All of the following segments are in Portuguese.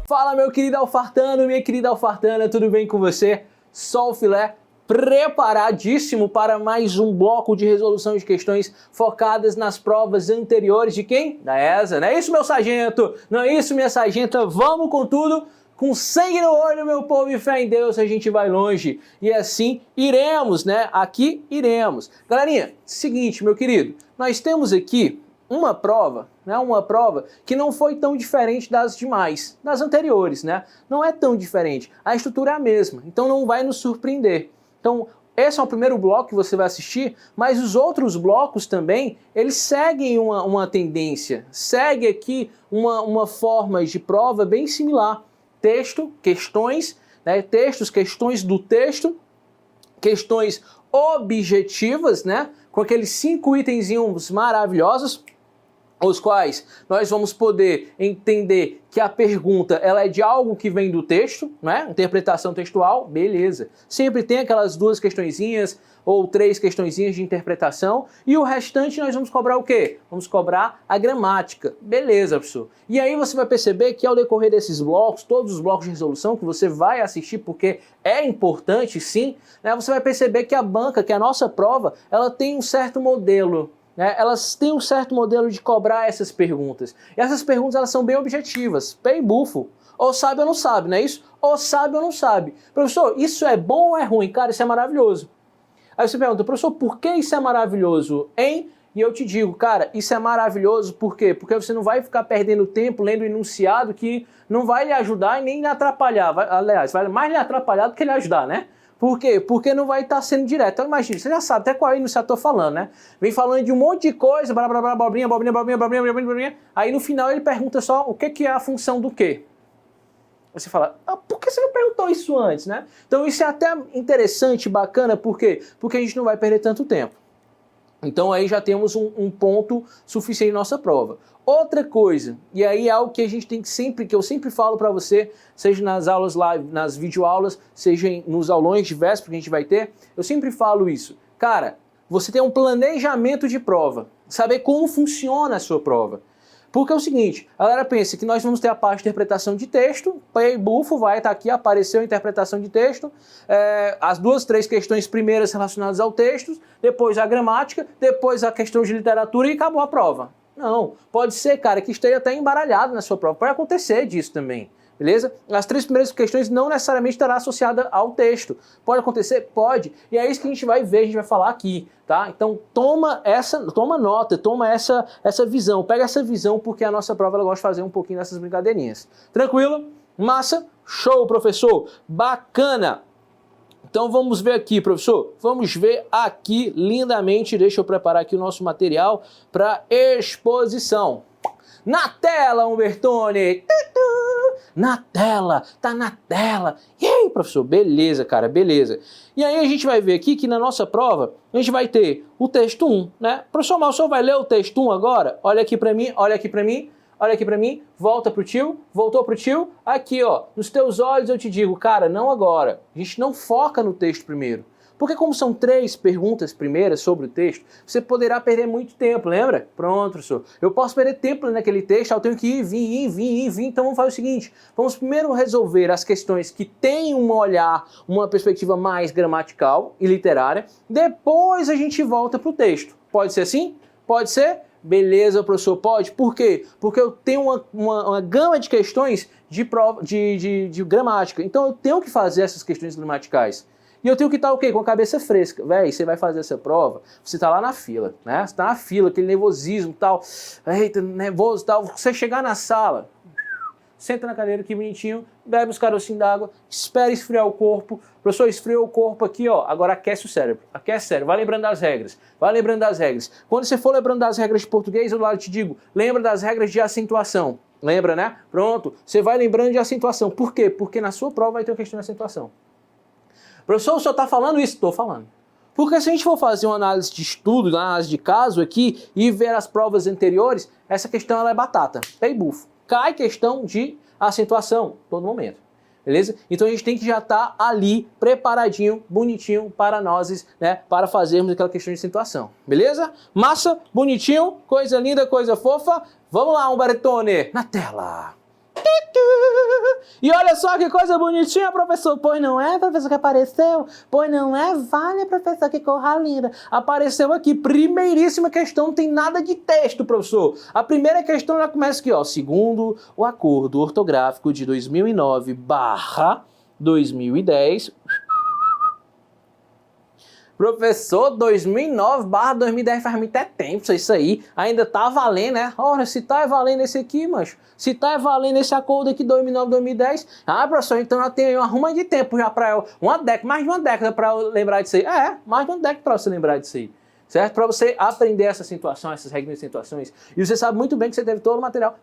Fala, meu querido alfartano, minha querida alfartana, tudo bem com você? Só o filé, preparadíssimo para mais um bloco de resolução de questões focadas nas provas anteriores de quem? Da ESA. Não é isso, meu sargento? Não é isso, minha sargenta? Vamos com tudo, com sangue no olho, meu povo, e fé em Deus, a gente vai longe. E assim iremos, né? Aqui iremos. Galerinha, seguinte, meu querido, nós temos aqui uma prova, né? Uma prova que não foi tão diferente das demais, das anteriores, né? Não é tão diferente. A estrutura é a mesma, então não vai nos surpreender. Então, esse é o primeiro bloco que você vai assistir, mas os outros blocos também, eles seguem uma tendência, segue aqui uma forma de prova bem similar. Texto, questões, né? Textos, questões do texto, questões objetivas, né? Com aqueles 5 itenzinhos maravilhosos, os quais nós vamos poder entender que a pergunta ela é de algo que vem do texto, né? Interpretação textual, beleza. Sempre tem aquelas 2 questõezinhas ou 3 questõezinhas de interpretação e o restante nós vamos cobrar o quê? Vamos cobrar a gramática, beleza, professor. E aí você vai perceber que ao decorrer desses blocos, todos os blocos de resolução que você vai assistir porque é importante sim, né? Você vai perceber que a banca, que a nossa prova, ela tem um certo modelo, né? Elas têm um certo modelo de cobrar essas perguntas. E essas perguntas elas são bem objetivas, bem bufo. Ou sabe ou não sabe, não é isso? Ou sabe ou não sabe. Professor, isso é bom ou é ruim? Cara, isso é maravilhoso. Aí você pergunta, professor, por que isso é maravilhoso, hein? E eu te digo, cara, isso é maravilhoso por quê? Porque você não vai ficar perdendo tempo lendo o enunciado que não vai lhe ajudar e nem lhe atrapalhar. Aliás, vai mais lhe atrapalhar do que lhe ajudar, né? Por quê? Porque não vai estar sendo direto. Então imagina, você já sabe até qual enunciado eu tô falando, né? Vem falando de um monte de coisa, blá blá blá, abobrinha, aí no final ele pergunta só o que é a função do quê. Você fala, por que você não perguntou isso antes, né? Então isso é até interessante, bacana, por quê? Porque a gente não vai perder tanto tempo. Então aí já temos um ponto suficiente em nossa prova. Outra coisa, e aí é algo que a gente tem que sempre, que eu sempre falo para você, seja nas aulas live, nas videoaulas, seja nos aulões diversos que a gente vai ter, eu sempre falo isso. Cara, você tem um planejamento de prova, saber como funciona a sua prova. Porque é o seguinte, a galera pensa que nós vamos ter a parte de interpretação de texto, bufo, vai estar aqui, apareceu a interpretação de texto, as 2, 3 questões primeiras relacionadas ao texto, depois a gramática, depois a questão de literatura e acabou a prova. Não, pode ser, cara, que esteja até embaralhado na sua prova, pode acontecer disso também. Beleza? As 3 primeiras questões não necessariamente estará associada ao texto. Pode acontecer? Pode. E é isso que a gente vai ver, a gente vai falar aqui, tá? Então toma nota, toma essa visão. Pega essa visão porque a nossa prova ela gosta de fazer um pouquinho dessas brincadeirinhas. Tranquilo? Massa? Show, professor! Bacana! Então vamos ver aqui, professor. Vamos ver aqui lindamente. Deixa eu preparar aqui o nosso material para exposição. Na tela, Humbertone! Na tela, tá na tela. E aí, professor? Beleza, cara, beleza. E aí a gente vai ver aqui que na nossa prova, a gente vai ter o texto 1, né? Professor, mas o senhor vai ler o texto 1 agora? Olha aqui pra mim, olha aqui pra mim, olha aqui pra mim, volta pro tio, voltou pro tio. Aqui, ó, nos teus olhos eu te digo, cara, não agora. A gente não foca no texto primeiro. Porque como são 3 perguntas primeiras sobre o texto, você poderá perder muito tempo, lembra? Pronto, professor. Eu posso perder tempo naquele texto, eu tenho que ir, vir. Então vamos fazer o seguinte, vamos primeiro resolver as questões que têm um olhar, uma perspectiva mais gramatical e literária, depois a gente volta para o texto. Pode ser assim? Pode ser? Beleza, professor, pode. Por quê? Porque eu tenho uma gama de questões de gramática, então eu tenho que fazer essas questões gramaticais. E eu tenho que estar o quê? Com a cabeça fresca. Véi, você vai fazer essa prova, você tá lá na fila, né? Você tá na fila, aquele nervosismo e tal, eita, nervoso e tal. Você chegar na sala, senta na cadeira aqui bonitinho, bebe os carocinhos d'água, espera esfriar o corpo. Professor, esfriou o corpo aqui, ó, agora aquece o cérebro. Aquece o cérebro, vai lembrando das regras, vai lembrando das regras. Quando você for lembrando das regras de português, eu lá te digo, lembra das regras de acentuação. Lembra, né? Pronto, você vai lembrando de acentuação. Por quê? Porque na sua prova vai ter uma questão de acentuação. Professor, o senhor está falando isso? Estou falando. Porque se a gente for fazer uma análise de estudo, uma análise de caso aqui e ver as provas anteriores, essa questão ela é batata, é bufo. Cai questão de acentuação todo momento. Beleza? Então a gente tem que já estar ali preparadinho, bonitinho para nós, né, para fazermos aquela questão de acentuação. Beleza? Massa, bonitinho, coisa linda, coisa fofa. Vamos lá, Humbertone, na tela. E olha só que coisa bonitinha, professor. Pois não é, professor, que apareceu? Pois não é? Vale, professor, que corra linda. Apareceu aqui, primeiríssima questão, não tem nada de texto, professor. A primeira questão já começa aqui, ó. Segundo o acordo ortográfico de 2009/2010... Professor, 2009/2010 faz muito tempo isso aí. Ainda tá valendo, né? Ora, se tá valendo esse aqui, mas se tá valendo esse acordo aqui 2009/2010, professor, então eu tenho uma ruma de tempo já pra eu, mais de uma década pra eu lembrar disso aí. Mais de uma década pra você lembrar disso aí. Certo? Para você aprender essa situação, essas regras de situações. E você sabe muito bem que você teve todo o material,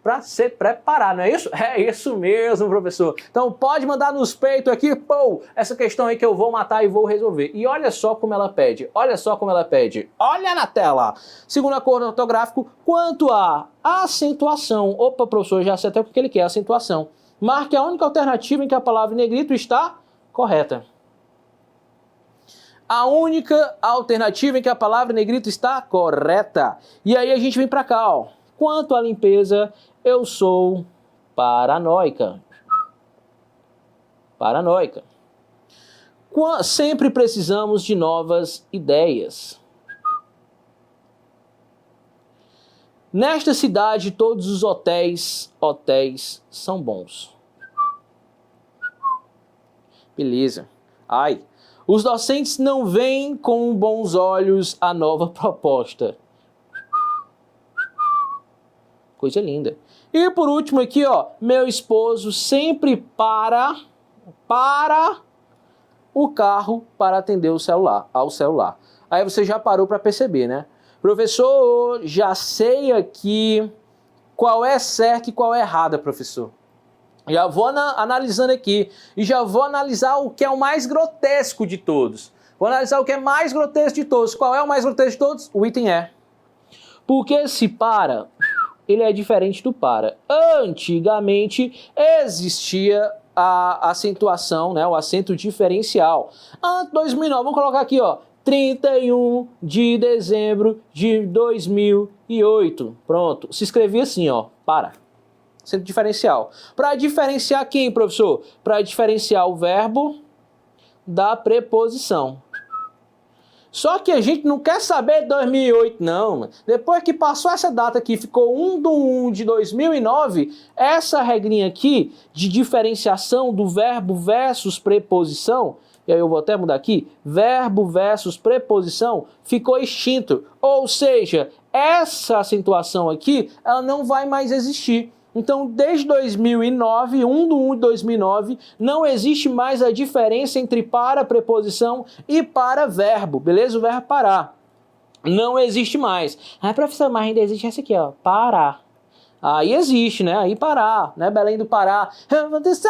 para se preparar, não é isso? É isso mesmo, professor. Então pode mandar nos peitos aqui, pô, essa questão aí que eu vou matar e vou resolver. E olha só como ela pede, olha só como ela pede. Olha na tela. Segundo acordo ortográfico, quanto à acentuação. Opa, professor, já sei até o que ele quer, acentuação. Marque a única alternativa em que a palavra em negrito está correta. A única alternativa em que a palavra negrito está correta. E aí a gente vem para cá, ó. Quanto à limpeza, eu sou paranoica. Paranoica. Sempre precisamos de novas ideias. Nesta cidade, todos os hotéis são bons. Beleza. Ai. Os docentes não veem com bons olhos a nova proposta. Coisa linda. E por último aqui, ó, meu esposo sempre para o carro para atender ao celular. Aí você já parou para perceber, né? Professor, já sei aqui qual é certo e qual é errado, professor. Já vou analisando aqui e já vou analisar o que é o mais grotesco de todos. Vou analisar o que é mais grotesco de todos. Qual é o mais grotesco de todos? O item é. Porque esse para, ele é diferente do para. Antigamente existia a acentuação, né, o acento diferencial. Antes de 2009, vamos colocar aqui, ó, 31 de dezembro de 2008. Pronto, se escrevia assim, ó, para. Acento diferencial. Para diferenciar quem, professor? Para diferenciar o verbo da preposição. Só que a gente não quer saber de 2008, não. Depois que passou essa data aqui, ficou 1/1 de 2009, essa regrinha aqui de diferenciação do verbo versus preposição, e aí eu vou até mudar aqui, verbo versus preposição, ficou extinto. Ou seja, essa acentuação aqui, ela não vai mais existir. Então, desde 2009, 1/1 de 2009, não existe mais a diferença entre para preposição e para verbo, beleza? O verbo parar. Não existe mais. Professor, mas ainda existe essa aqui, ó, parar. Aí existe, né? Aí Pará, né? Belém do Pará. Eu vou descer,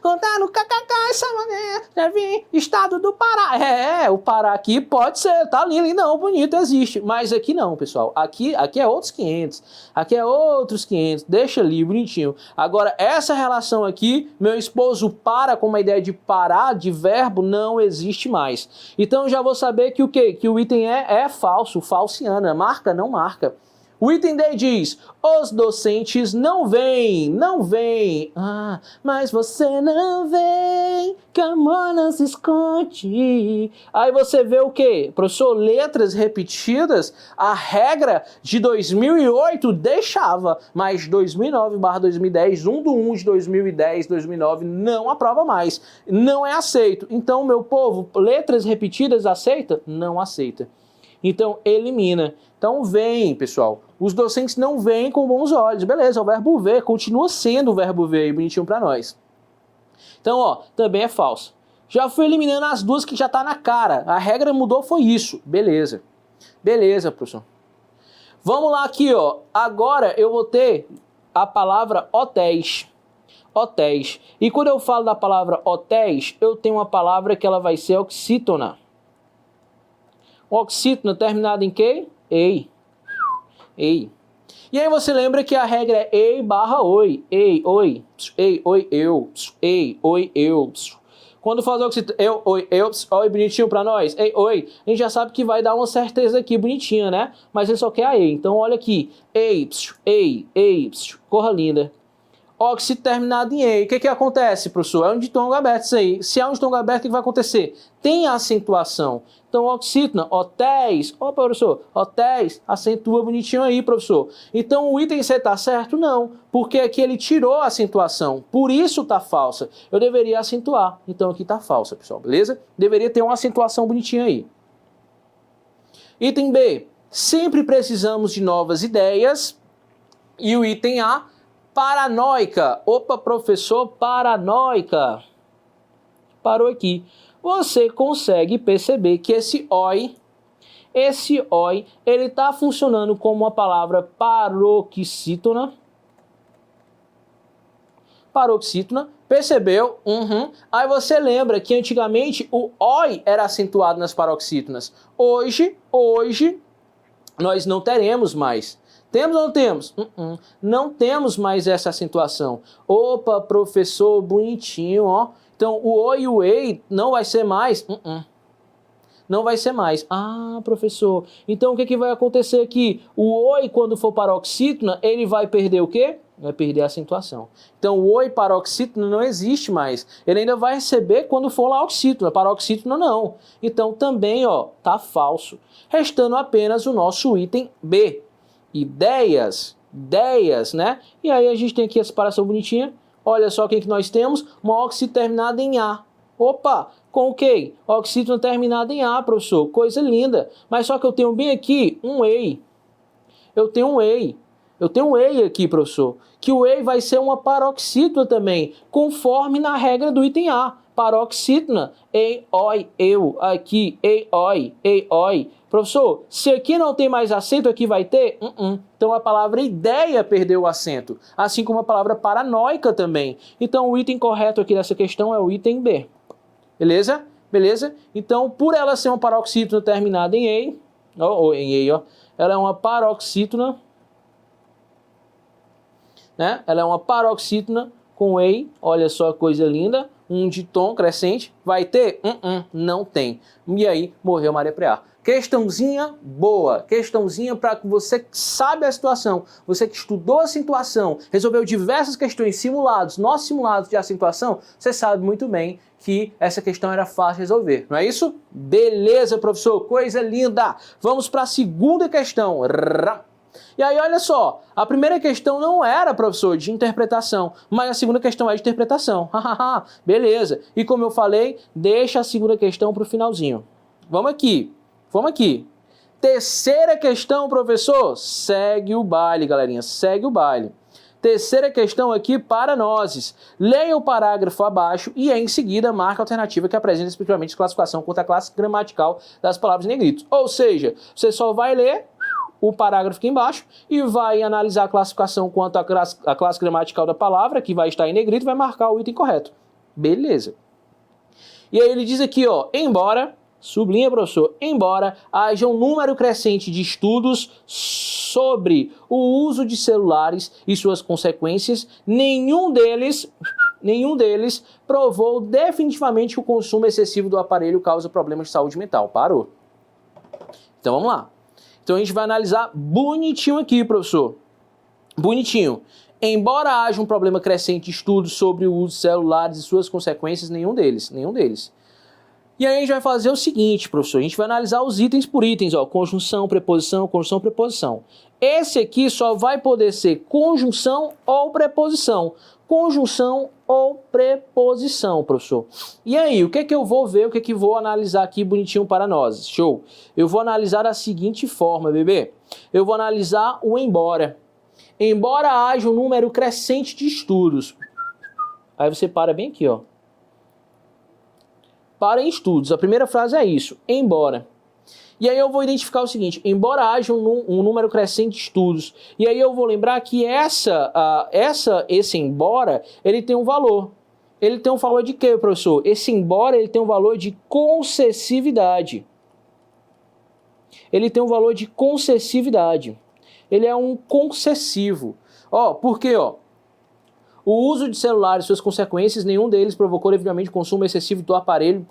rodar no kkk, essa maneira, já vim, estado do Pará. O Pará aqui pode ser, tá lindo, não, bonito, existe. Mas aqui não, pessoal. Aqui é outros 500. Aqui é outros 500. Deixa ali, bonitinho. Agora, essa relação aqui, meu esposo para com uma ideia de parar, de verbo, não existe mais. Então, eu já vou saber que o quê? Que o item é falso, falciana. Marca, não marca. O item D diz, os docentes não vêm. Mas você não vem, que amor não se esconde. Aí você vê o quê? Professor, letras repetidas, a regra de 2008 deixava, mas 2009/2010, 1/1 de 2010, 2009, não aprova mais. Não é aceito. Então, meu povo, letras repetidas aceita? Não aceita. Então, elimina. Então, vem, pessoal. Os docentes não veem com bons olhos. Beleza, o verbo ver continua sendo o verbo ver aí, bonitinho para nós. Então, ó, também é falso. Já fui eliminando as duas que já tá na cara. A regra mudou, foi isso. Beleza. Beleza, professor. Vamos lá aqui, ó. Agora eu vou ter a palavra hotéis. Hotéis. E quando eu falo da palavra hotéis, eu tenho uma palavra que ela vai ser oxítona. Oxítona terminada em quê? Ei. Ei. E aí você lembra que a regra é ei/oi. Ei, oi. Ei, oi, eu. Ei, oi, eu. Quando faz oxítona, eu, oi, eu. Oi, bonitinho pra nós. Ei, oi. A gente já sabe que vai dar uma certeza aqui, bonitinha, né? Mas ele só quer a ei. Então olha aqui. Ei, ei, ei. Corra linda. Óxido terminado em EI. O que acontece, professor? É um ditongo aberto isso aí. Se é um ditongo aberto, o que vai acontecer? Tem acentuação. Então, oxítona, hotéis. Opa, professor, hotéis, acentua bonitinho aí, professor. Então, o item C está certo? Não, porque aqui ele tirou a acentuação. Por isso está falsa. Eu deveria acentuar. Então, aqui está falsa, pessoal, beleza? Deveria ter uma acentuação bonitinha aí. Item B. Sempre precisamos de novas ideias. E o item A, paranoica. Opa, professor, paranoica. Parou aqui. Você consegue perceber que esse OI, ele está funcionando como uma palavra paroxítona. Paroxítona. Percebeu? Aí você lembra que antigamente o OI era acentuado nas paroxítonas. Hoje, nós não teremos mais. Temos ou não temos? Não temos mais essa acentuação. Opa, professor, bonitinho, ó. Então, o O e o EI não vai ser mais? Não vai ser mais. Ah, professor, então o que vai acontecer aqui? O OI, quando for paroxítona, ele vai perder o quê? Vai perder a acentuação. Então, o OI paroxítona não existe mais. Ele ainda vai receber quando for lá oxítona. Paroxítona não. Então, também, ó, tá falso. Restando apenas o nosso item B. Ideias, né? E aí a gente tem aqui a separação bonitinha. Olha só quem que nós temos, uma óxido terminada em A. Opa, com o quê? Oxítona terminada em A, professor. Coisa linda. Mas só que eu tenho bem aqui um EI. Eu tenho um EI aqui, professor. Que o EI vai ser uma paroxítona também, conforme na regra do item A. Paroxítona, EI, OI, eu. Aqui, EI, OI. Professor, se aqui não tem mais acento, aqui vai ter? Então a palavra ideia perdeu o acento, assim como a palavra paranoica também. Então o item correto aqui dessa questão é o item B. Beleza? Beleza? Então, por ela ser uma paroxítona terminada em EI, ela é uma paroxítona, né? Ela é uma paroxítona com EI, olha só que coisa linda, um ditom crescente, vai ter? Não tem. E aí, morreu Maria Preá. Questãozinha boa, questãozinha para que você que sabe a situação, você que estudou a situação, resolveu diversas questões simulados, nossos simulados de acentuação, você sabe muito bem que essa questão era fácil de resolver, não é isso? Beleza, professor, coisa linda! Vamos para a segunda questão. E aí, olha só, a primeira questão não era, professor, de interpretação, mas a segunda questão é de interpretação. Beleza. E como eu falei, deixa a segunda questão para o finalzinho. Vamos aqui. Terceira questão, professor. Segue o baile, galerinha. Segue o baile. Terceira questão aqui para nós. Leia o parágrafo abaixo e em seguida marque a alternativa que apresenta especificamente classificação quanto à classe gramatical das palavras em negrito. Ou seja, você só vai ler o parágrafo aqui embaixo e vai analisar a classificação quanto à classe gramatical da palavra, que vai estar em negrito, e vai marcar o item correto. Beleza. E aí ele diz aqui, ó, embora... Sublinha, professor, embora haja um número crescente de estudos sobre o uso de celulares e suas consequências, nenhum deles provou definitivamente que o consumo excessivo do aparelho causa problemas de saúde mental. Parou. Então vamos lá. Então a gente vai analisar bonitinho aqui, professor. Bonitinho. Embora haja um problema crescente de estudos sobre o uso de celulares e suas consequências, nenhum deles. E aí a gente vai fazer o seguinte, professor, a gente vai analisar os itens por itens, ó, conjunção, preposição, conjunção, preposição. Esse aqui só vai poder ser conjunção ou preposição. Conjunção ou preposição, professor. E aí, o que é que eu vou ver, o que é que vou analisar aqui bonitinho para nós? Show! Eu vou analisar da seguinte forma, bebê. Eu vou analisar o embora. Embora haja um número crescente de estudos. Aí você para bem aqui, ó. Para em estudos. A primeira frase é isso, embora. E aí eu vou identificar o seguinte, embora haja um número crescente de estudos, e aí eu vou lembrar que esse embora, ele tem um valor. Ele tem um valor de quê, professor? Esse embora, ele tem um valor de concessividade. Ele tem um valor de concessividade. Ele é um concessivo. Ó, por quê, ó? O uso de celulares e suas consequências, nenhum deles provocou devidamente consumo excessivo do aparelho,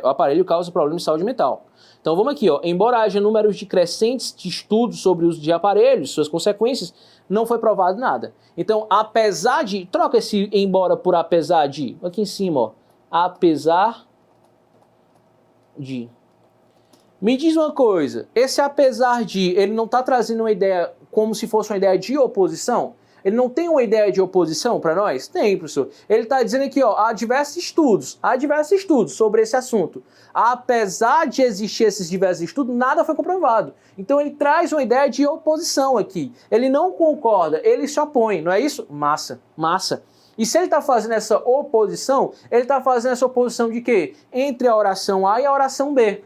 o aparelho causa problemas de saúde mental. Então vamos aqui, ó. Embora haja números decrescentes de estudos sobre o uso de aparelhos, suas consequências, não foi provado nada. Então, apesar de... Troca esse embora por apesar de. Aqui em cima, ó. Apesar de. Me diz uma coisa. Esse apesar de, ele não está trazendo uma ideia como se fosse uma ideia de oposição? Ele não tem uma ideia de oposição para nós? Tem, professor. Ele está dizendo aqui, ó, há diversos estudos sobre esse assunto. Apesar de existir esses diversos estudos, nada foi comprovado. Então ele traz uma ideia de oposição aqui. Ele não concorda, ele se opõe, não é isso? Massa, massa. E se ele está fazendo essa oposição, ele está fazendo essa oposição de quê? Entre a oração A e a oração B.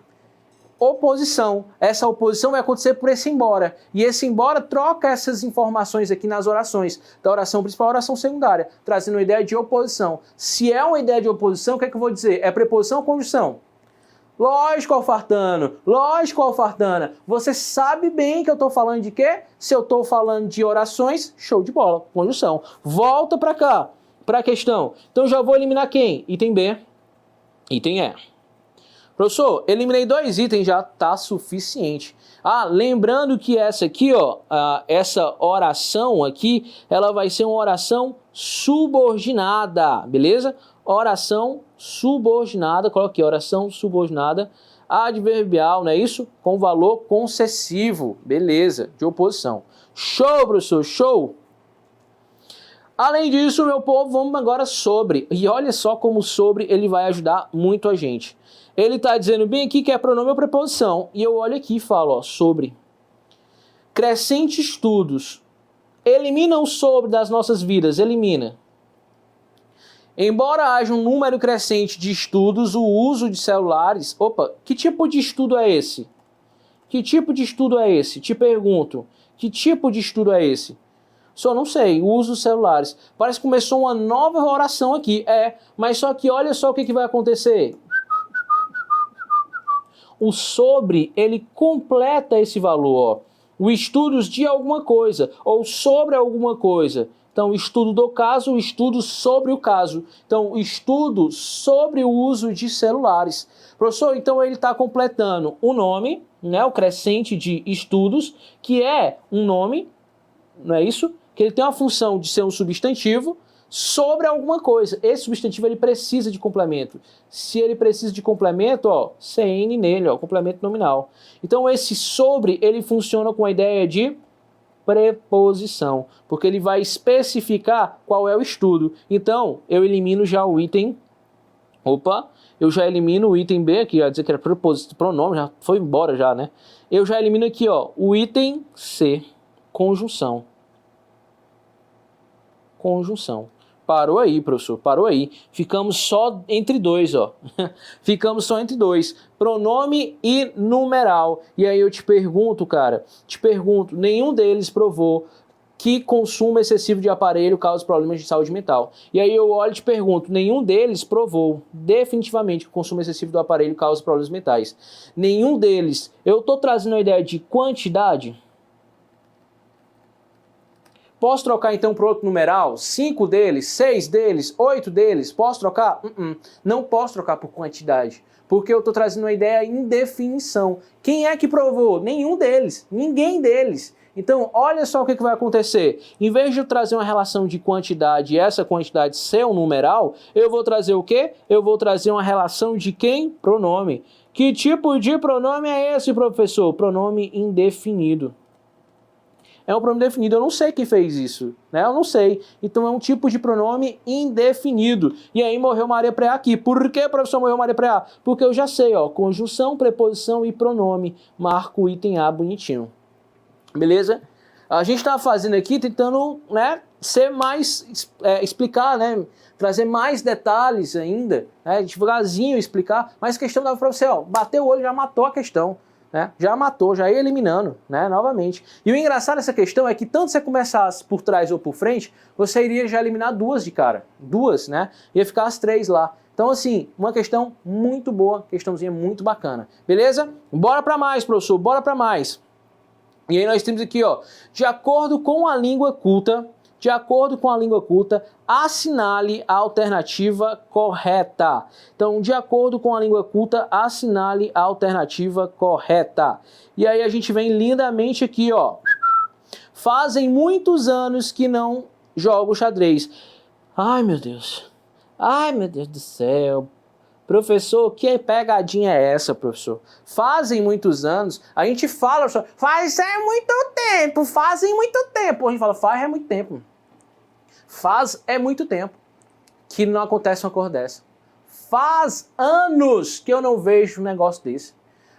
Oposição. Essa oposição vai acontecer por esse embora. E esse embora troca essas informações aqui nas orações, da oração principal à oração secundária, trazendo uma ideia de oposição. Se é uma ideia de oposição, o que é que eu vou dizer? É preposição ou conjunção? Lógico, Alfartano. Lógico, Alfartana. Você sabe bem que eu estou falando de quê? Se eu estou falando de orações, show de bola. Conjunção. Volta para cá, para a questão. Então já vou eliminar quem? Item B, item E. Professor, eliminei 2 itens, já tá suficiente. Ah, lembrando que essa aqui, ó, essa oração aqui, ela vai ser uma oração subordinada, beleza? Oração subordinada, coloca aqui, oração subordinada adverbial, não é isso? Com valor concessivo, beleza, de oposição. Show, professor, show! Além disso, meu povo, vamos agora sobre. E olha só como sobre ele vai ajudar muito a gente. Ele está dizendo bem aqui que é pronome ou preposição. E eu olho aqui e falo, ó, sobre. Crescente estudos. Elimina o sobre das nossas vidas, elimina. Embora haja um número crescente de estudos, o uso de celulares... Opa, que tipo de estudo é esse? Que tipo de estudo é esse? Te pergunto, que tipo de estudo é esse? Só não sei, o uso dos celulares. Parece que começou uma nova oração aqui. Mas só que olha só o que vai acontecer. O sobre, ele completa esse valor. Ó. O estudos de alguma coisa, ou sobre alguma coisa. Então, estudo do caso, o estudo sobre o caso. Então, estudo sobre o uso de celulares. Professor, então ele está completando o nome, né, o crescente de estudos, que é um nome, não é isso? Que ele tem uma função de ser um substantivo sobre alguma coisa. Esse substantivo ele precisa de complemento. Se ele precisa de complemento, ó, CN nele, ó, complemento nominal. Então esse sobre, ele funciona com a ideia de preposição, porque ele vai especificar qual é o estudo. Então, eu elimino já o item... Opa, eu já elimino o item B aqui, já dizer que era pronome, já foi embora já, né? Eu já elimino aqui, ó, o item C, conjunção. Conjunção. Parou aí, professor, parou aí. Ficamos só entre 2, ó. Ficamos só entre 2. Pronome e numeral. E aí eu te pergunto, cara, nenhum deles provou que consumo excessivo de aparelho causa problemas de saúde mental. E aí eu olho e te pergunto, nenhum deles provou definitivamente que o consumo excessivo do aparelho causa problemas mentais. Nenhum deles. Eu tô trazendo a ideia de quantidade. Posso trocar então para outro numeral? 5 deles, 6 deles, 8 deles? Posso trocar? Não posso trocar por quantidade, porque eu estou trazendo uma ideia em definição. Quem é que provou? Nenhum deles, ninguém deles. Então, olha só o que vai acontecer. Em vez de eu trazer uma relação de quantidade e essa quantidade ser um numeral, eu vou trazer o quê? Eu vou trazer uma relação de quem? Pronome. Que tipo de pronome é esse, professor? Pronome indefinido. É um pronome definido, eu não sei quem fez isso, né? Eu não sei. Então é um tipo de pronome indefinido. E aí morreu Maria Preá aqui. Por que, professor, morreu Maria Preá? Porque eu já sei, ó, conjunção, preposição e pronome. Marco o item A bonitinho. Beleza? A gente tá fazendo aqui, tentando, né, ser mais, explicar, né, trazer mais detalhes ainda, né, devagarzinho explicar, mas a questão dava pra você, ó, bateu o olho, já matou a questão. Né? Já matou, já ia eliminando, né? Novamente. E o engraçado dessa questão é que tanto você começasse por trás ou por frente, você iria já eliminar 2 de cara. 2, né? Ia ficar as 3 lá. Então, assim, uma questão muito boa, questãozinha muito bacana. Beleza? Bora pra mais, professor, bora pra mais. E aí nós temos aqui, ó, de acordo com a língua culta, De acordo com a língua culta, assinale a alternativa correta. Então, de acordo com a língua culta, assinale a alternativa correta. E aí a gente vem lindamente aqui, ó. Fazem muitos anos que não jogo xadrez. Ai, meu Deus. Ai, meu Deus do céu. Professor, que pegadinha é essa, professor? Fazem muitos anos, a gente fala, faz muito tempo, fazem muito tempo. A gente fala, faz é muito tempo. Faz é muito tempo que não acontece uma coisa dessa. Faz anos que eu não vejo um negócio desse.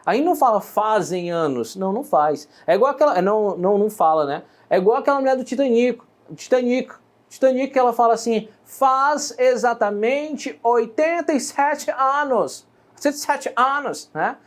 A gente não fala fazem anos, não faz. É igual aquela, não fala, né? É igual aquela mulher do Titanic, que ela fala assim, faz exatamente 87 anos. 87 anos, né?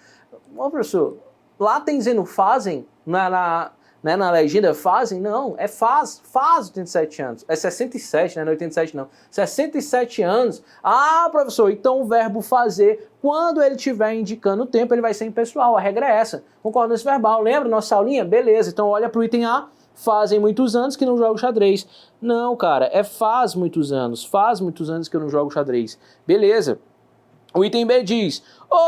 Ô, professor, lá tem dizendo fazem, na legenda fazem? Não, é faz 87 anos. É 67, né? Não é 87 não. 67 anos. Ah, professor, então o verbo fazer, quando ele estiver indicando o tempo, ele vai ser impessoal. A regra é essa. Concordância verbal. Lembra nossa aulinha? Beleza. Então olha para o item A. Fazem muitos anos que não jogo xadrez. Não, cara, é faz muitos anos que eu não jogo xadrez. Beleza. O item B diz,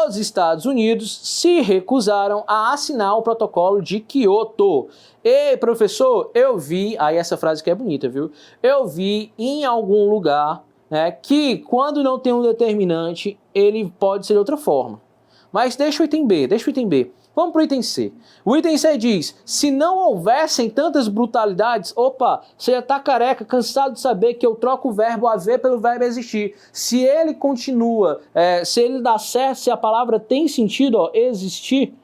os Estados Unidos se recusaram a assinar o protocolo de Kyoto. Ei, professor, eu vi, aí essa frase que é bonita, viu? Eu vi em algum lugar, né, que quando não tem um determinante, ele pode ser de outra forma. Mas deixa o item B. Vamos para o item C. O item C diz, se não houvessem tantas brutalidades, opa, você já está careca, cansado de saber que eu troco o verbo haver pelo verbo existir. Se ele continua, se ele dá certo, se a palavra tem sentido, ó, existir,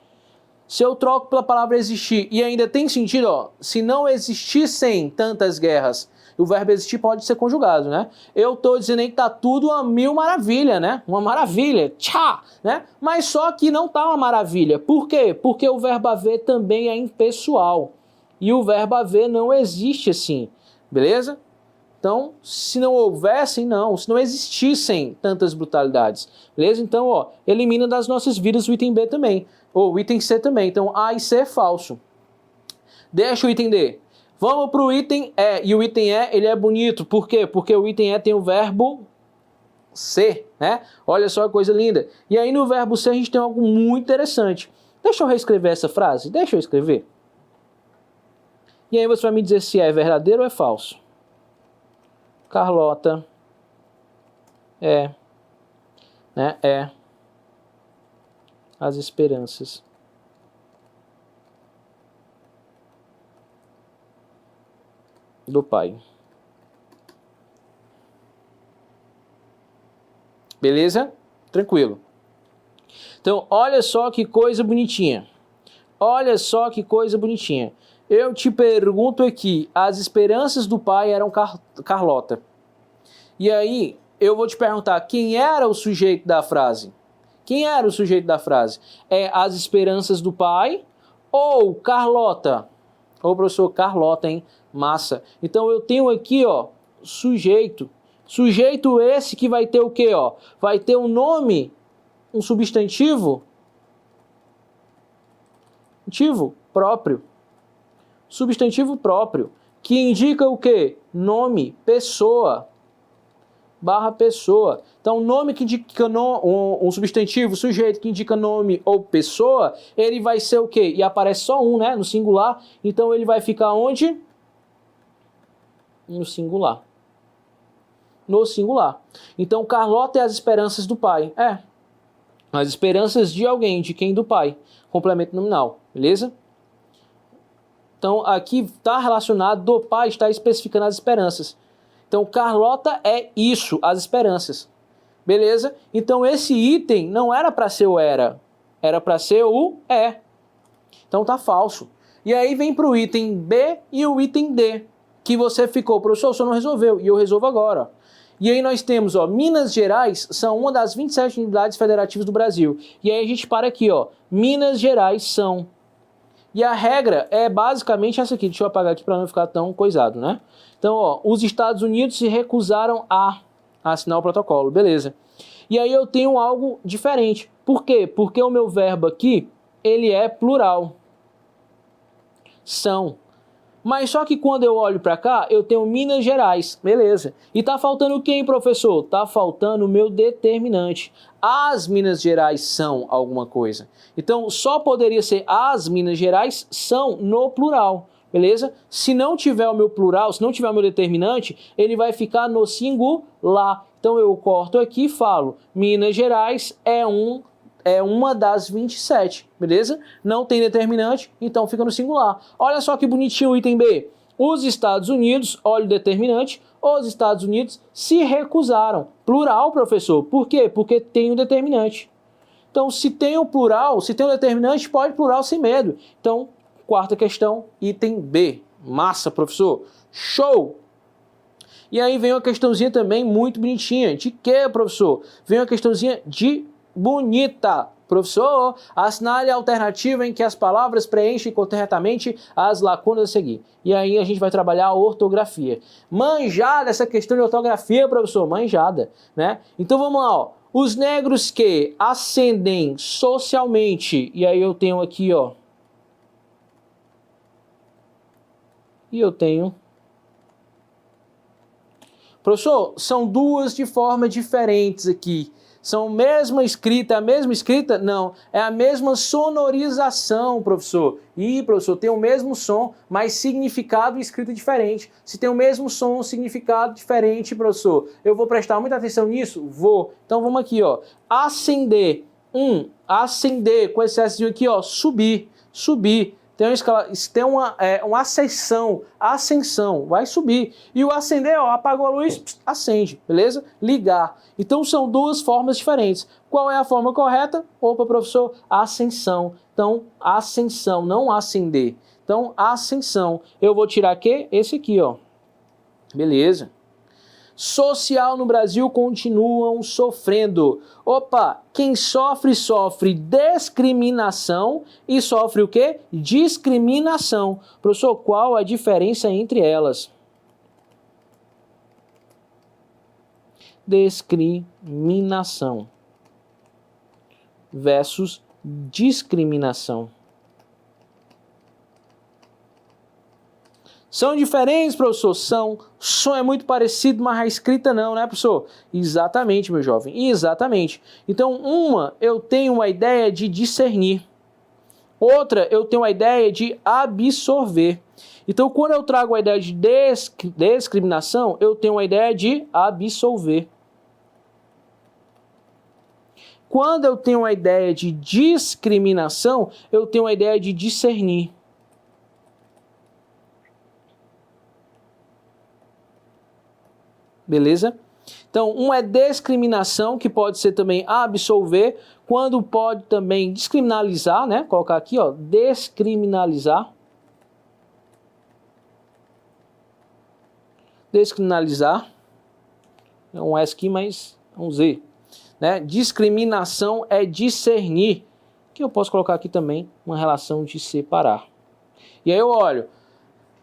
se eu troco pela palavra existir e ainda tem sentido, ó, se não existissem tantas guerras, o verbo existir pode ser conjugado, né? Eu tô dizendo aí que tá tudo a mil maravilha, né? Uma maravilha, tchá, né? Mas só que não tá uma maravilha. Por quê? Porque o verbo haver também é impessoal. E o verbo haver não existe assim, beleza? Então, se não houvessem, se não existissem tantas brutalidades, beleza? Então, ó, elimina das nossas vidas o item B também, ou o item C também. Então, A e C é falso. Deixa o item D. Vamos para o item E, e o item E, ele é bonito, por quê? Porque o item E tem o verbo ser, né? Olha só que coisa linda. E aí no verbo ser a gente tem algo muito interessante. Deixa eu reescrever essa frase, deixa eu escrever. E aí você vai me dizer se é verdadeiro ou é falso. Carlota é as esperanças do pai. Beleza? Tranquilo. Então, olha só que coisa bonitinha. Olha só que coisa bonitinha. Eu te pergunto aqui, as esperanças do pai eram Carlota. E aí, eu vou te perguntar, quem era o sujeito da frase? Quem era o sujeito da frase? É as esperanças do pai ou Carlota? Ô, professor, Carlota, hein? Massa. Então eu tenho aqui, ó, sujeito. Sujeito esse que vai ter o quê, ó? Vai ter um nome, um substantivo próprio. Substantivo próprio, que indica o quê? Nome, pessoa, barra pessoa. Então, nome que indica um substantivo, sujeito que indica nome ou pessoa, ele vai ser o quê? E aparece só um, né? No singular. Então, ele vai ficar onde? No singular. No singular. Então, Carlota é as esperanças do pai. As esperanças de alguém, de quem? Do pai. Complemento nominal, beleza? Então, aqui está relacionado, do pai está especificando as esperanças. Então, Carlota é isso, as esperanças. Beleza? Então, esse item não era para ser o era. Era para ser o é. Então, tá falso. E aí vem para o item B e o item D. Que você ficou, professor, você não resolveu. E eu resolvo agora. E aí nós temos, ó, Minas Gerais são uma das 27 unidades federativas do Brasil. E aí a gente para aqui, ó. Minas Gerais são. E a regra é basicamente essa aqui. Deixa eu apagar aqui para não ficar tão coisado, né? Então, ó, os Estados Unidos se recusaram a assinar o protocolo, beleza. E aí eu tenho algo diferente. Por quê? Porque o meu verbo aqui, ele é plural. São. Mas só que quando eu olho para cá, eu tenho Minas Gerais, beleza. E tá faltando quem, professor? Tá faltando o meu determinante. As Minas Gerais são alguma coisa. Então, só poderia ser as Minas Gerais são no plural, beleza? Se não tiver o meu plural, se não tiver o meu determinante, ele vai ficar no singular. Então, eu corto aqui e falo, Minas Gerais é uma das 27, beleza? Não tem determinante, então fica no singular. Olha só que bonitinho o item B. Os Estados Unidos, olha o determinante, os Estados Unidos se recusaram. Plural, professor. Por quê? Porque tem um determinante. Então, se tem o plural, se tem um determinante, pode plural sem medo. Então, quarta questão, item B. Massa, professor. Show! E aí vem uma questãozinha também muito bonitinha. De quê, professor? Vem uma questãozinha de bonita. Professor, assinale a alternativa em que as palavras preenchem corretamente as lacunas a seguir. E aí a gente vai trabalhar a ortografia. Manjada essa questão de ortografia, professor, manjada, né? Então vamos lá, ó. Os negros que ascendem socialmente, e aí eu tenho aqui, ó. E eu tenho... Professor, são duas de forma diferentes aqui. São a mesma escrita? Não, é a mesma sonorização, professor. E, professor, tem o mesmo som, mas significado e escrita diferente. Se tem o mesmo som, significado diferente, professor, eu vou prestar muita atenção nisso? Vou. Então vamos aqui, ó. Ascender. Ascender, com esse S aqui, ó, subir, subir. Tem uma ascensão, vai subir. E o acender, ó, apagou a luz, acende, beleza? Ligar. Então são duas formas diferentes. Qual é a forma correta? Opa, professor, ascensão. Então, ascensão, não acender. Então, ascensão. Eu vou tirar aqui esse aqui, ó. Beleza. Social no Brasil continuam sofrendo. Opa, quem sofre, sofre discriminação e sofre o quê? Discriminação. Professor, qual a diferença entre elas? Discriminação versus discriminação. São diferentes, professor? São. O som é muito parecido, mas a escrita não, né, professor? Exatamente, meu jovem, exatamente. Então, uma, eu tenho uma ideia de discernir. Outra, eu tenho a ideia de absorver. Então, quando eu trago a ideia de discriminação, eu tenho a ideia de absolver. Quando eu tenho a ideia de discriminação, eu tenho a ideia de discernir. Beleza? Então, um é discriminação, que pode ser também absolver, quando pode também descriminalizar, né? Colocar aqui, ó, descriminalizar. Descriminalizar. É um S aqui, mas é um Z. Né? Discriminação é discernir, que eu posso colocar aqui também uma relação de separar. E aí eu olho.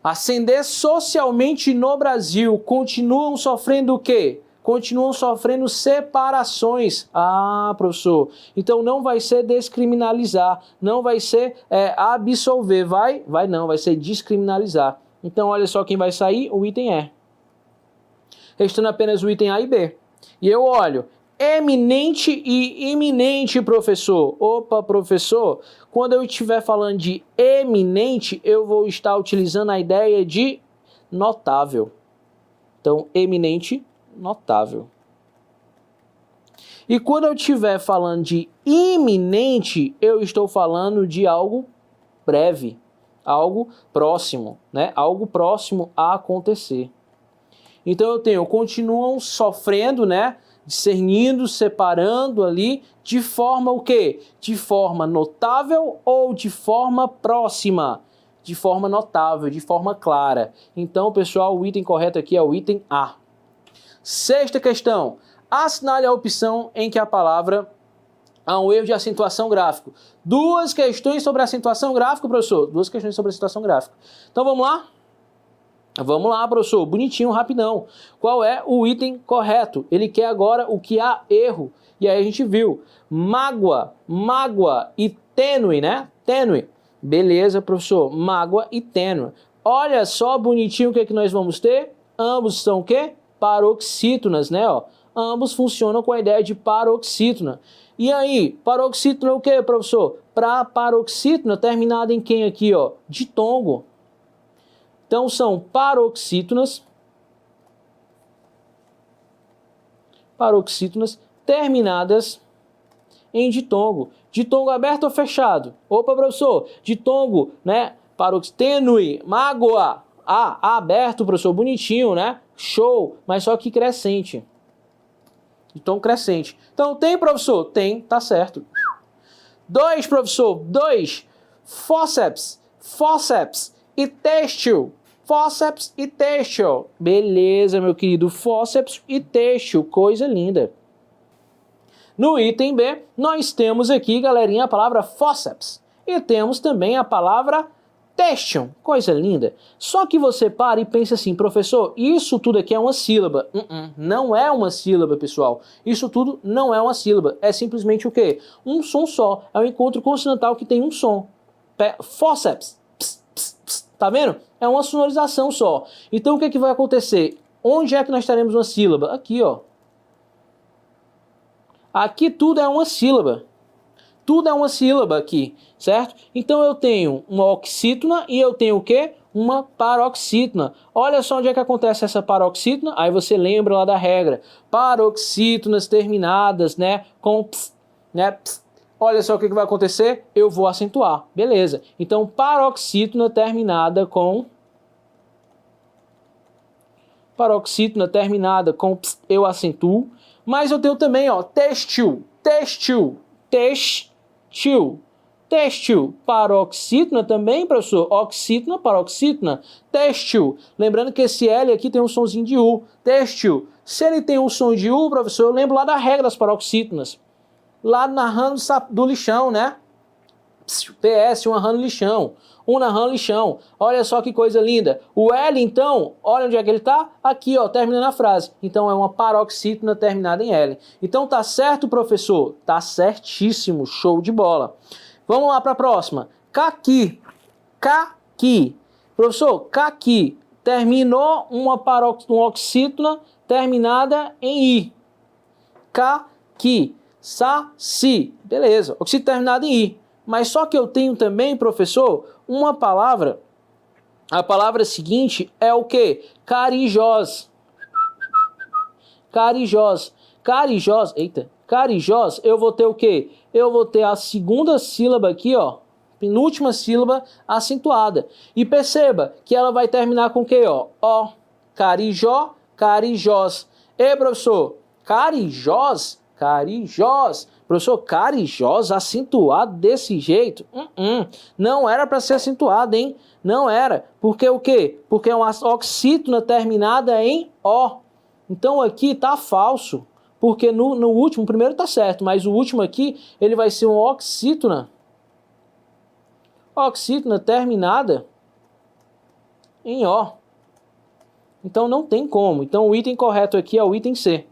Ascender socialmente no Brasil, continuam sofrendo o quê? Continuam sofrendo separações. Ah, professor, então não vai ser descriminalizar, não vai ser absolver, vai não, vai ser descriminalizar. Então olha só quem vai sair, o item E. Restando apenas o item A e B. E eu olho, eminente e iminente, professor. Opa, professor, quando eu estiver falando de eminente, eu vou estar utilizando a ideia de notável. Então, eminente, notável. E quando eu estiver falando de iminente, eu estou falando de algo breve, algo próximo, né? Algo próximo a acontecer. Então eu tenho, continuam sofrendo, né? Discernindo, separando ali, de forma o quê? De forma notável ou de forma próxima? De forma notável, de forma clara. Então, pessoal, o item correto aqui é o item A. Sexta questão. Assinale a opção em que a palavra há um erro de acentuação gráfico. Duas questões sobre acentuação gráfica, professor. Duas questões sobre acentuação gráfica. Então, vamos lá? Vamos lá, professor, bonitinho, rapidão. Qual é o item correto? Ele quer agora o que há erro. E aí a gente viu, mágoa e tênue, né? Tênue. Beleza, professor, mágoa e tênue. olha só bonitinho o que nós vamos ter. Ambos são o quê? Paroxítonas, né? Ó, ambos funcionam com a ideia de paroxítona. E aí, paroxítona é o quê, professor? Para paroxítona terminada em quem aqui, ó? Ditongo. Então são paroxítonas terminadas em ditongo. Ditongo aberto ou fechado? Opa, professor, ditongo, né? Tênue, mágoa. Aberto, professor, bonitinho, né? Show, mas só que crescente. Ditongo crescente. Então tem, professor? Tem, tá certo. 2, professor, 2. Fórceps e têxtil. Fórceps e têxtil. Beleza, meu querido. Fórceps e têxtil. Coisa linda. No item B, nós temos aqui, galerinha, a palavra fórceps. E temos também a palavra têxtil. Coisa linda. Só que você para e pensa assim, professor, isso tudo aqui é uma sílaba. Não é uma sílaba, pessoal. Isso tudo não é uma sílaba. É simplesmente o quê? Um som só. É um encontro consonantal que tem um som. Fórceps. Tá vendo? É uma sonorização só. Então o que vai acontecer? Onde é que nós teremos uma sílaba? Aqui, ó. Aqui tudo é uma sílaba. Tudo é uma sílaba aqui, certo? Então eu tenho uma oxítona e eu tenho o quê? Uma paroxítona. Olha só onde é que acontece essa paroxítona. Aí você lembra lá da regra. Paroxítonas terminadas, né? Com ps, né? Ps. Olha só o que vai acontecer. Eu vou acentuar. Beleza. Então paroxítona terminada com... Paroxítona terminada com ps, eu acentuo. Mas eu tenho também, ó, têxtil, paroxítona também, professor, oxítona, paroxítona, têxtil. Lembrando que esse L aqui tem um sonzinho de U, têxtil. Se ele tem um som de U, professor, eu lembro lá da regra das paroxítonas. Lá narrando do lixão, né? PS, um narrando lixão. Um narrando lixão. Olha só que coisa linda. O L, então, olha onde é que ele tá? Aqui, ó, terminando a frase. Então é uma paroxítona terminada em L. Então tá certo, professor? Tá certíssimo. Show de bola. Vamos lá para a próxima. Caqui. Professor, caqui. Terminou uma oxítona terminada em I. Caqui. Saci. Beleza. Oxítona terminada em I. Mas só que eu tenho também, professor, uma palavra. A palavra seguinte é o quê? Carijós. Carijós, eu vou ter o quê? Eu vou ter a segunda sílaba aqui, ó. Penúltima sílaba acentuada. E perceba que ela vai terminar com o quê, ó? Ó. Carijós. E, professor, carijós. Professor, carijós acentuado desse jeito? Não era para ser acentuado, hein? Não era. Porque o quê? Porque é uma oxítona terminada em O. Então aqui tá falso. Porque no último, o primeiro tá certo, mas o último aqui, ele vai ser uma oxítona. Oxítona terminada em O. Então não tem como. Então o item correto aqui é o item C.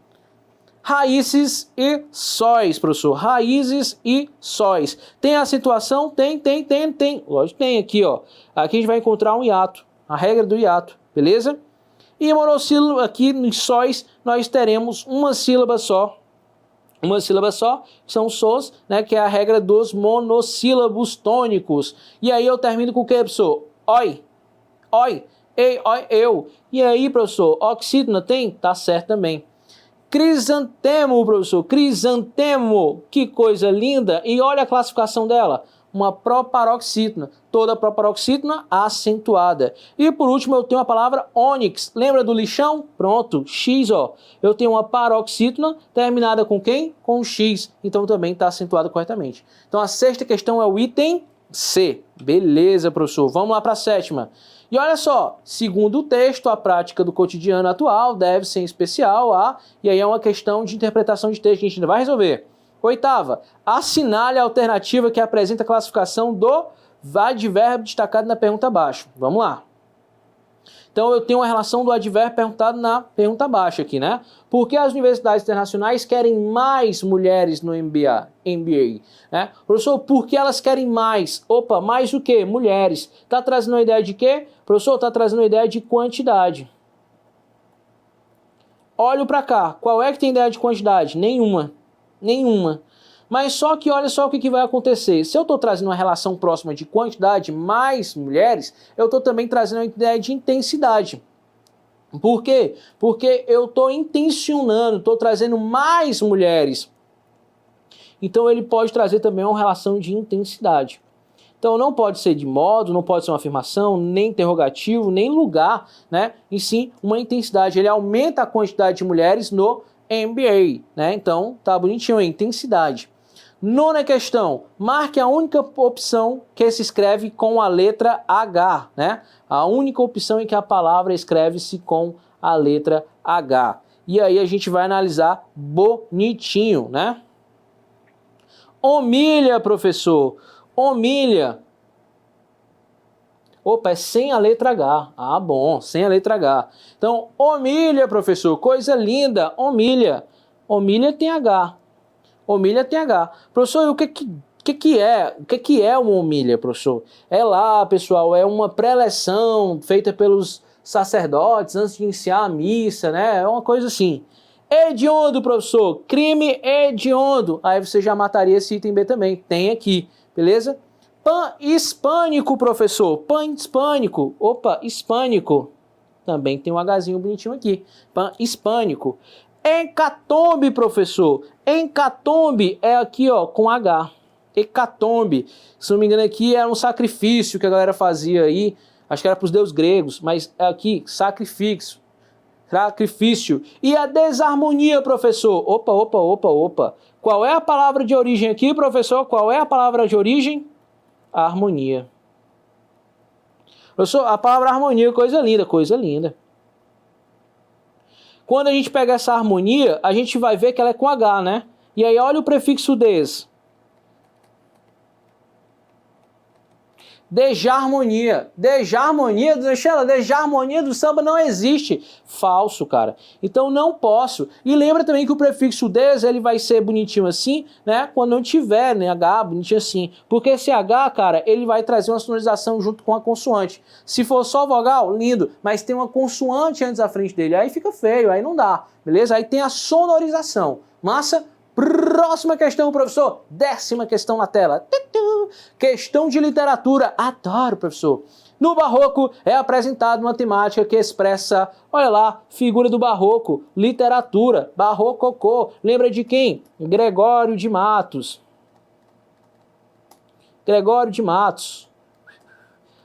Raízes e sóis, professor. Raízes e sóis. Tem acentuação? Tem. Lógico, tem aqui, ó. Aqui a gente vai encontrar um hiato. A regra do hiato, beleza? E monossílabo, aqui nos sóis, nós teremos uma sílaba só. Uma sílaba só, que são os sós, né? Que é a regra dos monossílabos tônicos. E aí eu termino com o que, professor? Oi. Ei, oi, eu. E aí, professor, oxítona tem? Tá certo também. Crisantemo, professor, crisantemo, que coisa linda, e olha a classificação dela, uma proparoxítona, toda proparoxítona acentuada. E por último eu tenho a palavra ônix, lembra do lixão? Pronto, X, ó, eu tenho uma paroxítona terminada com quem? Com X, então também está acentuado corretamente. Então a sexta questão é o item C, beleza, professor, vamos lá para a sétima. E olha só, segundo o texto, a prática do cotidiano atual deve ser em especial a... E aí é uma questão de interpretação de texto que a gente ainda vai resolver. Oitava, assinale a alternativa que apresenta a classificação do advérbio destacado na pergunta abaixo. Vamos lá. Então eu tenho uma relação do advérbio perguntado na pergunta abaixo aqui, né? Por que as universidades internacionais querem mais mulheres no MBA, né? Professor, por que elas querem mais? Opa, mais o quê? Mulheres. Tá trazendo uma ideia de quê? Professor, tá trazendo uma ideia de quantidade. Olho para cá. Qual é que tem ideia de quantidade? Nenhuma. Nenhuma. Mas só que olha só o que vai acontecer. Se eu estou trazendo uma relação próxima de quantidade mais mulheres, eu estou também trazendo uma ideia de intensidade. Por quê? Porque eu estou intencionando, estou trazendo mais mulheres. Então ele pode trazer também uma relação de intensidade. Então não pode ser de modo, não pode ser uma afirmação, nem interrogativo, nem lugar, né? E sim uma intensidade. Ele aumenta a quantidade de mulheres no MBA, né? Então tá bonitinho aí, intensidade. Nona questão, marque a única opção que se escreve com a letra H, né? A única opção em que a palavra escreve-se com a letra H. E aí a gente vai analisar bonitinho, né? Homilha, professor. Homilha. Opa, é sem a letra H. Ah, bom, sem a letra H. Então, homilha, professor. Coisa linda. Homilha. Homilha tem H. Homilha tem H. Professor, o que é uma homilha, professor? É lá, pessoal, é uma preleção feita pelos sacerdotes antes de iniciar a missa, né? É uma coisa assim. Hediondo, professor. Crime hediondo. Aí você já mataria esse item B também. Tem aqui, beleza? Pan-hispânico, professor. Pan-hispânico. Opa, hispânico. Também tem um Hzinho bonitinho aqui. Pan-hispânico. Hecatombe, professor. Hecatombe é aqui, ó, com H. Hecatombe. Se não me engano aqui era um sacrifício que a galera fazia aí. Acho que era para os deuses gregos, mas é aqui, sacrifício. Sacrifício. E a desarmonia, professor? Opa. Qual é a palavra de origem aqui, professor? Qual é a palavra de origem? A harmonia. Professor, a palavra harmonia, coisa linda, coisa linda. Quando a gente pega essa harmonia, a gente vai ver que ela é com H, né? E aí olha o prefixo des. Desarmonia. Desarmonia, desarmonia do samba não existe. Falso, cara. Então não posso. E lembra também que o prefixo des, ele vai ser bonitinho assim, né? Quando não tiver, né? H, bonitinho assim. Porque esse H, cara, ele vai trazer uma sonorização junto com a consoante. Se for só vogal, lindo. Mas tem uma consoante antes da frente dele. Aí fica feio, aí não dá. Beleza? Aí tem a sonorização. Massa? Próxima questão, professor. 10ª questão na tela. Questão de literatura. Adoro, professor. No Barroco é apresentada uma temática que expressa, olha lá, figura do Barroco, literatura, barrococô. Lembra de quem? Gregório de Matos. Gregório de Matos.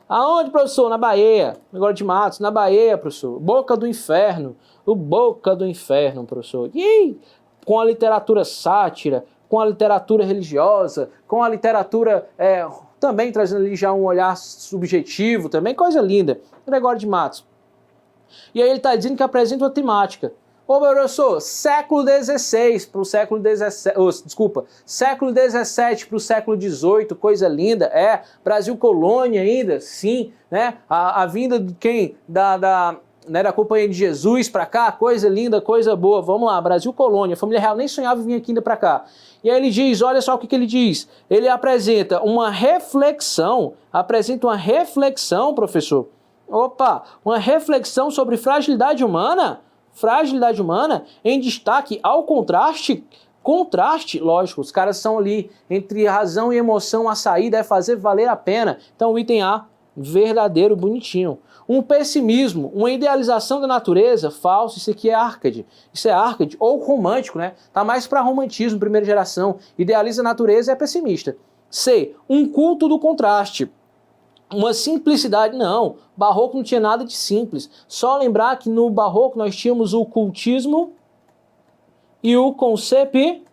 Aonde, professor? Na Bahia. Gregório de Matos, na Bahia, professor. Boca do Inferno. O Boca do Inferno, professor. Com a literatura sátira, com a literatura religiosa, com a literatura também trazendo ali já um olhar subjetivo, também coisa linda. Gregório de Matos. E aí ele está dizendo que apresenta uma temática. Ô, professor, século XVI para o século XVII, século XVII para o século XVIII, coisa linda, Brasil colônia ainda, sim, né? A vinda de quem? Da Companhia de Jesus para cá, coisa linda, coisa boa, vamos lá, Brasil colônia, a família real nem sonhava em vir aqui ainda para cá. E aí ele diz, olha só o que ele diz, ele apresenta uma reflexão, professor, uma reflexão sobre fragilidade humana, em destaque ao contraste, lógico, os caras são ali, entre razão e emoção, a saída é fazer valer a pena, então o item A, verdadeiro, bonitinho. Um pessimismo, uma idealização da natureza, falso, isso aqui é arcade. Isso é arcade ou romântico, né? Tá mais para romantismo, primeira geração. Idealiza a natureza e é pessimista. C, um culto do contraste. Uma simplicidade, não. Barroco não tinha nada de simples. Só lembrar que no Barroco nós tínhamos o cultismo e o conceptismo,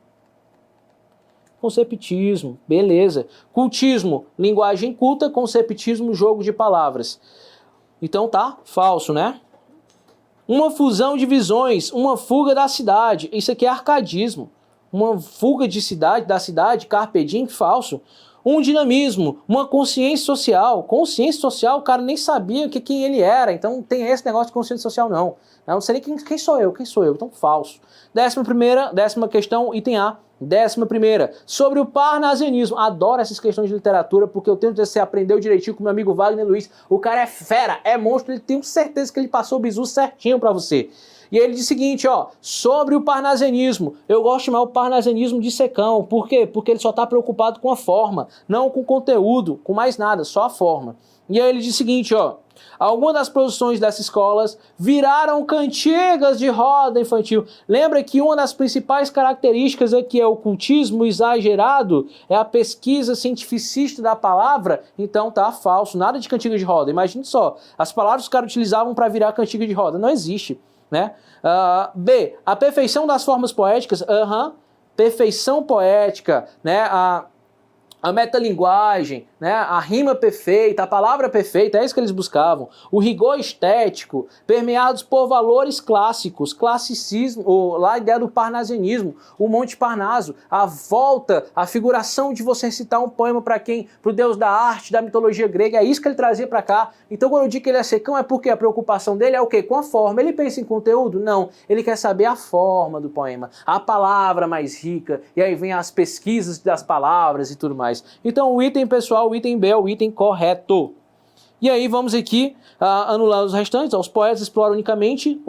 beleza. Cultismo, linguagem culta, conceptismo, jogo de palavras. Então tá falso, né? Uma fusão de visões, uma fuga da cidade. Isso aqui é arcadismo. Uma fuga da cidade, carpe diem, falso. um dinamismo, uma consciência social. Consciência social, o cara nem sabia quem ele era, então não tem esse negócio de consciência social não. Eu não sei nem quem sou eu, então falso. Décima questão, item A. 11ª, sobre o parnasianismo. Adoro essas questões de literatura, porque eu tenho que você aprendeu direitinho com meu amigo Wagner Luiz. O cara é fera, é monstro, ele tem certeza que ele passou o bizu certinho pra você. E ele diz o seguinte, ó, sobre o parnasianismo, eu gosto de chamar o parnasianismo de secão. Por quê? Porque ele só está preocupado com a forma, não com o conteúdo, com mais nada, só a forma. E aí ele diz o seguinte, ó, algumas das produções dessas escolas viraram cantigas de roda infantil. Lembra que uma das principais características aqui é o cultismo exagerado, é a pesquisa cientificista da palavra? Então tá falso, nada de cantiga de roda. Imagine só, as palavras que os caras utilizavam para virar cantiga de roda, não existe. Né? B, a perfeição das formas poéticas, perfeição poética, né? A metalinguagem, né? A rima perfeita, a palavra perfeita, é isso que eles buscavam. O rigor estético, permeados por valores clássicos, classicismo, ou lá a ideia do parnasianismo, o Monte Parnaso, a volta, a figuração de você citar um poema para quem? Para o deus da arte, da mitologia grega, é isso que ele trazia para cá. Então quando eu digo que ele é secão é porque a preocupação dele é o quê? Com a forma. Ele pensa em conteúdo? Não. Ele quer saber a forma do poema, a palavra mais rica, e aí vem as pesquisas das palavras e tudo mais. Então o item, pessoal, o item B é o item correto. E aí vamos aqui anular os restantes. Os poetas exploram unicamente,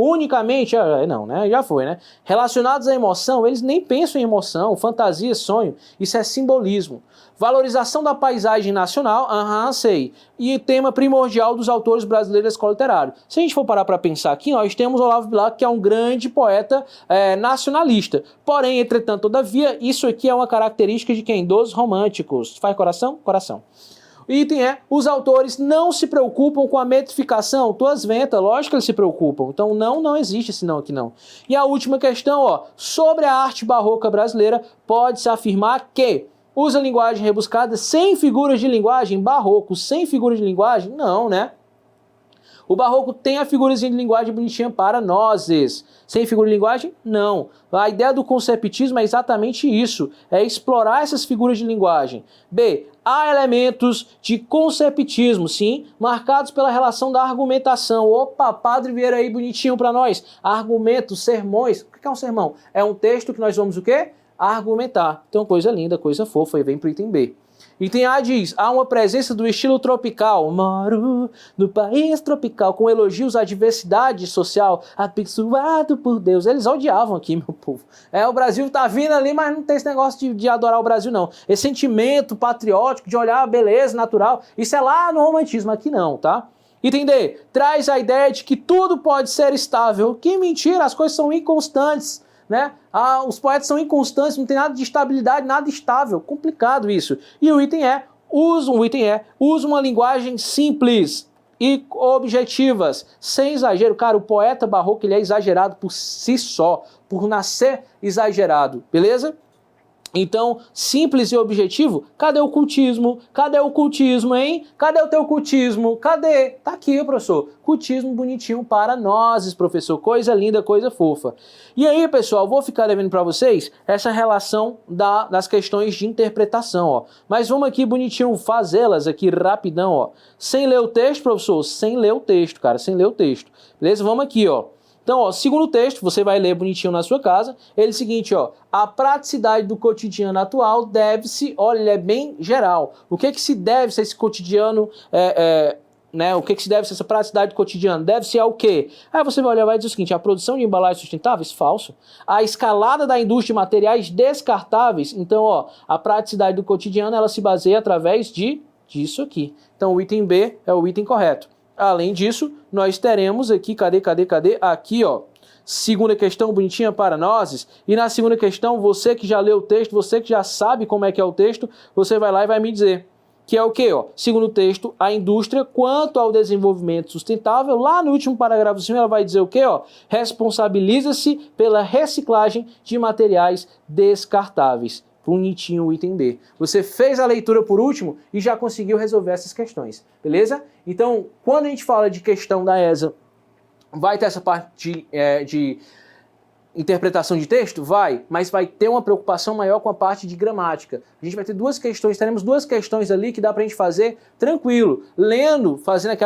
não, né? Já foi, né? Relacionados à emoção, eles nem pensam em emoção, fantasia, sonho. Isso é simbolismo. Valorização da paisagem nacional, sei. E tema primordial dos autores brasileiros da escola literária. Se a gente for parar para pensar aqui, nós temos Olavo Bilac, que é um grande poeta nacionalista. Porém, entretanto, todavia, isso aqui é uma característica de quem? Dos românticos. Faz coração? Coração. O item é, os autores não se preocupam com a metrificação, tuas ventas, lógico que eles se preocupam, então não existe esse não aqui não. E a última questão, ó, sobre a arte barroca brasileira, pode-se afirmar que usa linguagem rebuscada sem figuras de linguagem, barroco sem figuras de linguagem? Não, né? O barroco tem a figurazinha de linguagem bonitinha para nós. Sem figura de linguagem? Não. A ideia do conceptismo é exatamente isso, é explorar essas figuras de linguagem. B, há elementos de conceptismo, sim, marcados pela relação da argumentação. Opa, Padre Vieira aí bonitinho para nós. Argumentos, sermões. O que é um sermão? É um texto que nós vamos o quê? Argumentar. Então coisa linda, coisa fofa, e vem pro item B. Item A diz, há uma presença do estilo tropical, moro no país tropical, com elogios à diversidade social, abençoado por Deus. Eles odiavam aqui, meu povo. O Brasil tá vindo ali, mas não tem esse negócio de adorar o Brasil, não. Esse sentimento patriótico de olhar a beleza natural, isso é lá no romantismo, aqui não, tá? Item D, traz a ideia de que tudo pode ser estável. Que mentira, as coisas são inconstantes. Né? Os poetas são inconstantes, não tem nada de estabilidade, nada estável, complicado isso. E o item é, usa uma linguagem simples e objetivas, sem exagero. Cara, o poeta barroco ele é exagerado por si só, por nascer exagerado, beleza? Então, simples e objetivo, cadê o cultismo? Cadê o cultismo, hein? Cadê o teu cultismo? Cadê? Tá aqui, professor. Cultismo bonitinho para nós, professor. Coisa linda, coisa fofa. E aí, pessoal, vou ficar devendo para vocês essa relação das questões de interpretação, ó. Mas vamos aqui bonitinho fazê-las aqui rapidão, ó. Sem ler o texto, professor? Sem ler o texto, cara, sem ler o texto. Beleza? Vamos aqui, ó. Então, ó, segundo o texto, você vai ler bonitinho na sua casa, ele é o seguinte, ó, a praticidade do cotidiano atual deve-se, olha, ele é bem geral. O que se deve ser esse cotidiano, né, o que se deve ser essa praticidade do cotidiano? Deve-se ao quê? Aí você vai olhar e vai dizer o seguinte, a produção de embalagens sustentáveis, falso. A escalada da indústria de materiais descartáveis, então, ó, a praticidade do cotidiano, ela se baseia através disso aqui. Então, o item B é o item correto. Além disso, nós teremos aqui, cadê? Aqui, ó, segunda questão bonitinha para nós. E na segunda questão, você que já leu o texto, você que já sabe como é que é o texto, você vai lá e vai me dizer. Que é o quê? Ó? Segundo o texto, a indústria, quanto ao desenvolvimento sustentável, lá no último parágrafozinho, ela vai dizer o quê? Ó? Responsabiliza-se pela reciclagem de materiais descartáveis. Bonitinho o item B. Você fez a leitura por último e já conseguiu resolver essas questões, beleza? Então, quando a gente fala de questão da ESA, vai ter essa parte de interpretação de texto? Vai, mas vai ter uma preocupação maior com a parte de gramática. A gente vai ter teremos duas questões ali que dá pra gente fazer tranquilo, lendo, fazendo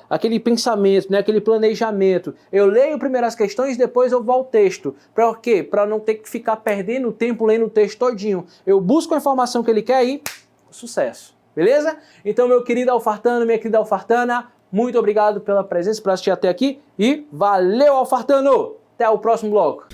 aquele pensamento, né, aquele planejamento. Eu leio primeiro as questões, depois eu vou ao texto. Para o quê? Para não ter que ficar perdendo tempo lendo o texto todinho. Eu busco a informação que ele quer e sucesso. Beleza? Então, meu querido alfartano, minha querida alfartana, muito obrigado pela presença, por assistir até aqui e valeu, alfartano! Até o próximo bloco.